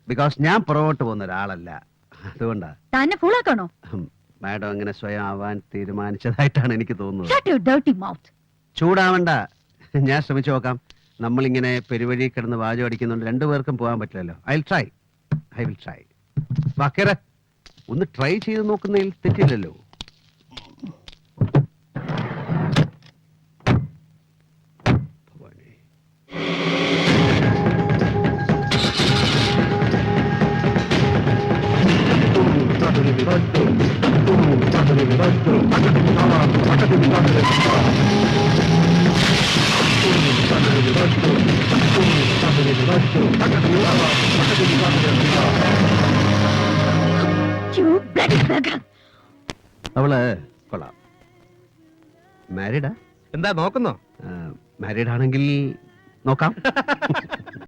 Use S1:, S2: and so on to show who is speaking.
S1: Because ഞാൻ പുറകോട്ട് പോകുന്ന ഒരാളല്ല, അതുകൊണ്ടാ.
S2: തന്നെ ഫുള്ളാക്കണോ?
S1: മാഡം അങ്ങനെ സ്വയം ആവാൻ തീരുമാനിച്ചതായിട്ടാണ് എനിക്ക് തോന്നുന്നത്.
S2: Shut your dirty mouth.
S1: ചൂടാവണ്ട, ഞാൻ ശ്രമിച്ചു നോക്കാം. നമ്മളിങ്ങനെ പെരുവഴി കിടന്ന് വാചം അടിക്കുന്നുണ്ട്, രണ്ടുപേർക്കും പോകാൻ പറ്റില്ലല്ലോ. I will try. വാക്കേറ ഒന്ന് ട്രൈ ചെയ്ത് നോക്കുന്നതിൽ തെറ്റില്ലല്ലോ.
S2: You bloody beggar.
S1: അവള് കൊള്ളാം. മാരീഡാ?
S3: എന്താ നോക്കുന്നോ?
S1: മാരീഡ് ആണെങ്കിൽ നോക്കാം.